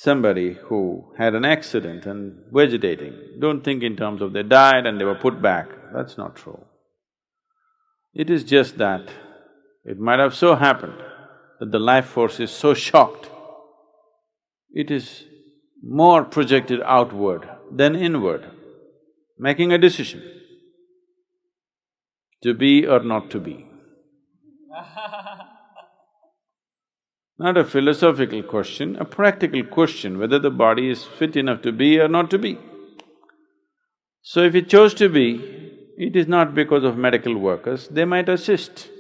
somebody who had an accident and vegetating, don't think in terms of they died and they were put back, that's not true. It is just that it might have so happened that the life force is so shocked, it is more projected outward than inward, making a decision to be or not to be. Not a philosophical question, a practical question whether the body is fit enough to be or not to be. So if it chose to be, it is not because of medical workers, they might assist.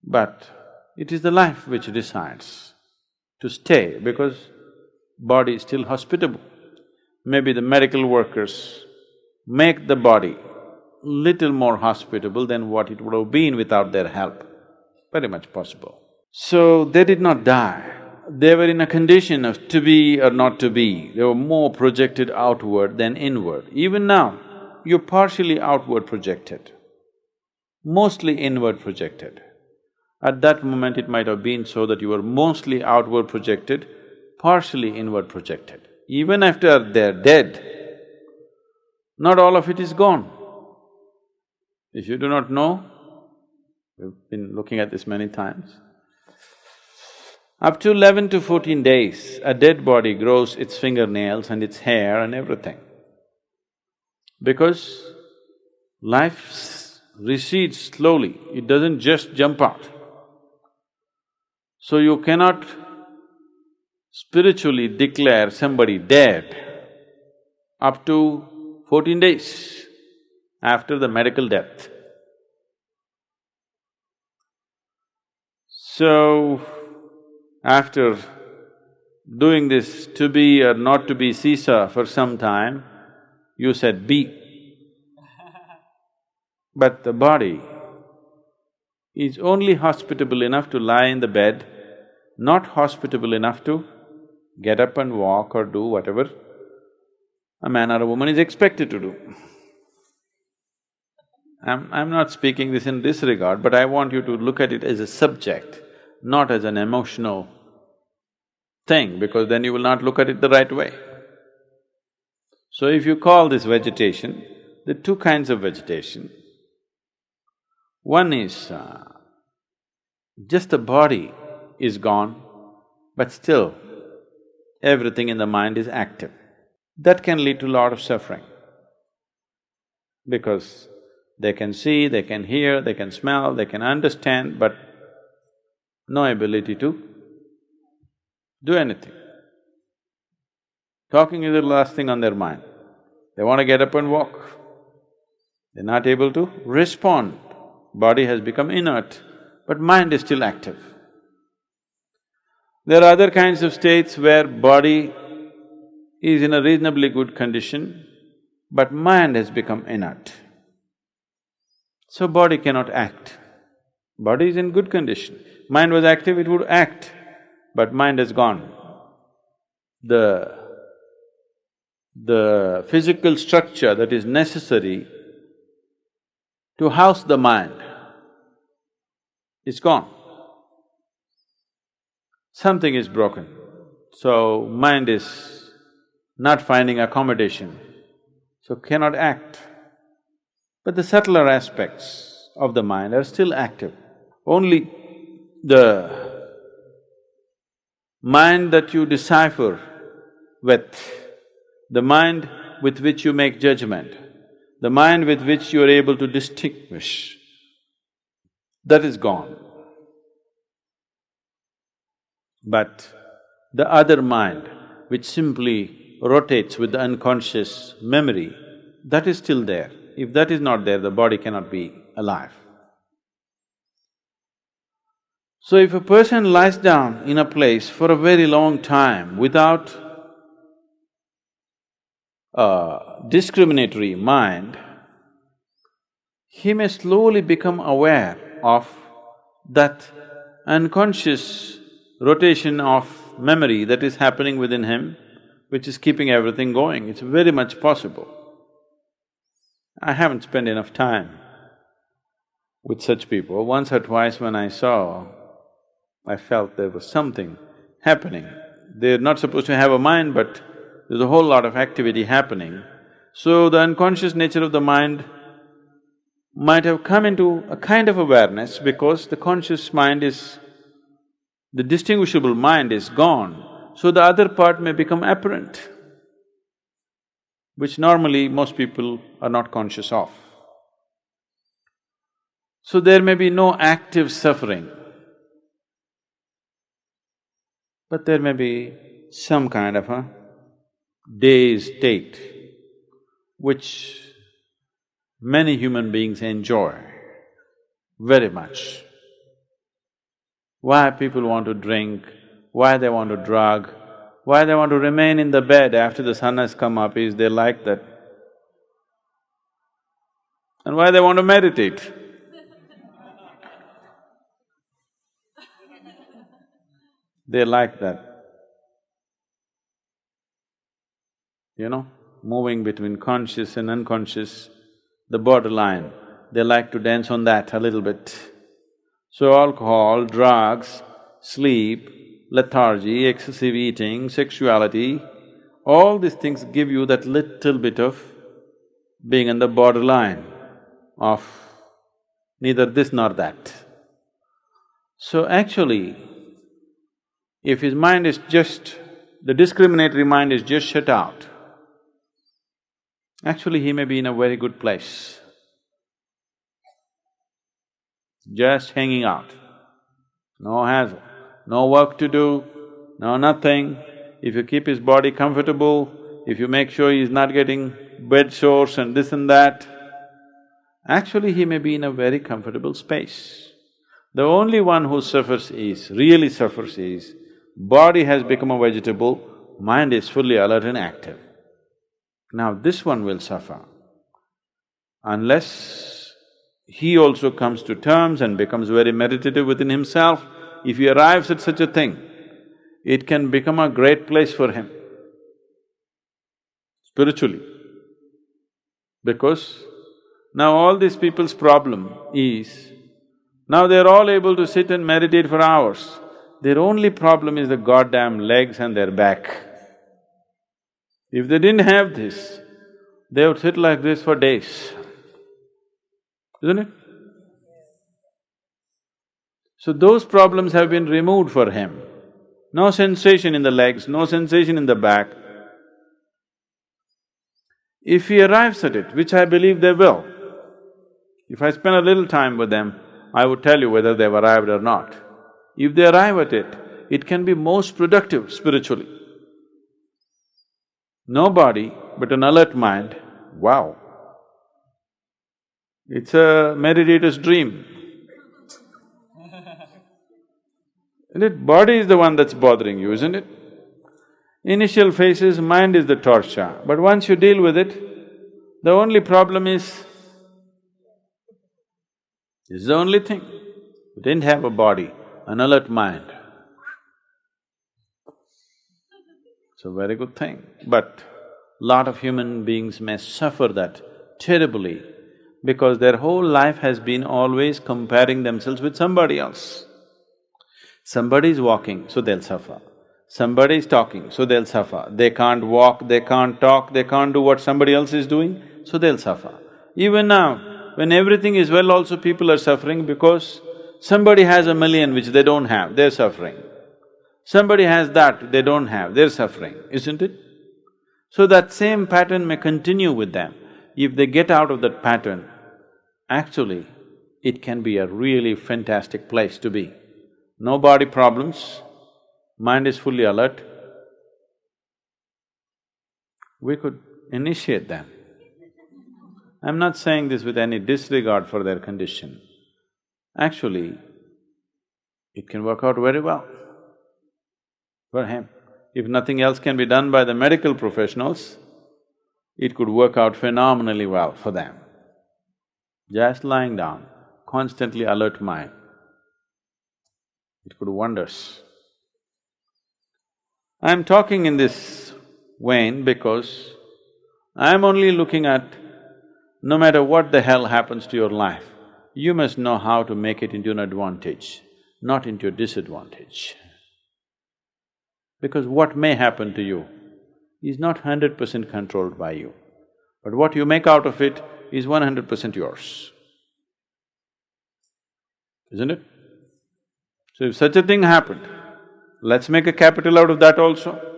But it is the life which decides to stay because body is still hospitable. Maybe the medical workers make the body little more hospitable than what it would have been without their help. Very much possible. So they did not die. They were in a condition of to be or not to be. They were more projected outward than inward. Even now, you're partially outward projected, mostly inward projected. At that moment, it might have been so that you were mostly outward projected, partially inward projected. Even after they're dead, not all of it is gone. If you do not know, we've been looking at this many times. Up to 11 to 14 days, a dead body grows its fingernails and its hair and everything. Because life recedes slowly, it doesn't just jump out. So you cannot spiritually declare somebody dead up to 14 days after the medical death. So, after doing this to be or not to be seesaw for some time, you said be. But the body is only hospitable enough to lie in the bed, not hospitable enough to get up and walk or do whatever a man or a woman is expected to do. I'm not speaking this in this regard, but I want you to look at it as a subject, not as an emotional thing, because then you will not look at it the right way. So if you call this vegetation, there are two kinds of vegetation. One is just the body is gone, but still everything in the mind is active. That can lead to a lot of suffering, because they can see, they can hear, they can smell, they can understand, but no ability to do anything. Talking is the last thing on their mind. They want to get up and walk. They're not able to respond. Body has become inert, but mind is still active. There are other kinds of states where body is in a reasonably good condition, but mind has become inert. So body cannot act. Body is in good condition. Mind was active, it would act, but mind has gone. The physical structure that is necessary to house the mind is gone. Something is broken, so mind is not finding accommodation, so cannot act. But the subtler aspects of the mind are still active. Only the mind that you decipher with, the mind with which you make judgment, the mind with which you are able to distinguish, that is gone. But the other mind, which simply rotates with the unconscious memory, that is still there. If that is not there, the body cannot be alive. So if a person lies down in a place for a very long time without a discriminatory mind, he may slowly become aware of that unconscious rotation of memory that is happening within him, which is keeping everything going. It's very much possible. I haven't spent enough time with such people. Once or twice when I saw, I felt there was something happening. They're not supposed to have a mind, but there's a whole lot of activity happening. So the unconscious nature of the mind might have come into a kind of awareness because the conscious mind is… the distinguishable mind is gone, so the other part may become apparent, which normally most people are not conscious of. So there may be no active suffering, but there may be some kind of a dazed state which many human beings enjoy very much. Why people want to drink, why they want to drug, why they want to remain in the bed after the sun has come up is they like that. And why they want to meditate. They like that. Moving between conscious and unconscious, the borderline, they like to dance on that a little bit. So alcohol, drugs, sleep, lethargy, excessive eating, sexuality, all these things give you that little bit of being on the borderline of neither this nor that. So actually, if his mind is just… the discriminatory mind is just shut out, actually he may be in a very good place. Just hanging out, no hassle, no work to do, no nothing. If you keep his body comfortable, if you make sure he's not getting bed sores and this and that, actually he may be in a very comfortable space. The only one who suffers is… really suffers is, body has become a vegetable, mind is fully alert and active. Now this one will suffer unless he also comes to terms and becomes very meditative within himself. If he arrives at such a thing, it can become a great place for him spiritually. Because now all these people's problem is, now they're all able to sit and meditate for hours. Their only problem is the goddamn legs and their back. If they didn't have this, they would sit like this for days, isn't it? So those problems have been removed for him. No sensation in the legs, no sensation in the back. If he arrives at it, which I believe they will, if I spend a little time with them, I would tell you whether they've arrived or not. If they arrive at it, it can be most productive spiritually. No body, but an alert mind, wow! It's a meditator's dream. Isn't it? Body is the one that's bothering you, isn't it? Initial phases, mind is the torture, but once you deal with it, the only problem is, this is the only thing. You didn't have a body, an alert mind. It's a very good thing, but lot of human beings may suffer that terribly because their whole life has been always comparing themselves with somebody else. Somebody is walking, so they'll suffer. Somebody is talking, so they'll suffer. They can't walk, they can't talk, they can't do what somebody else is doing, so they'll suffer. Even now, when everything is well also people are suffering because somebody has 1,000,000 which they don't have, they're suffering. Somebody has that, they don't have, they're suffering, isn't it? So that same pattern may continue with them. If they get out of that pattern, actually, it can be a really fantastic place to be. No body problems, mind is fully alert. We could initiate them. I'm not saying this with any disregard for their condition. Actually, it can work out very well for him. If nothing else can be done by the medical professionals, it could work out phenomenally well for them. Just lying down, constantly alert mind, it could do wonders. I'm talking in this vein because I'm only looking at no matter what the hell happens to your life, you must know how to make it into an advantage, not into a disadvantage. because what may happen to you is not 100% controlled by you, but what you make out of it is 100% yours, isn't it? So if such a thing happened, let's make a capital out of that also.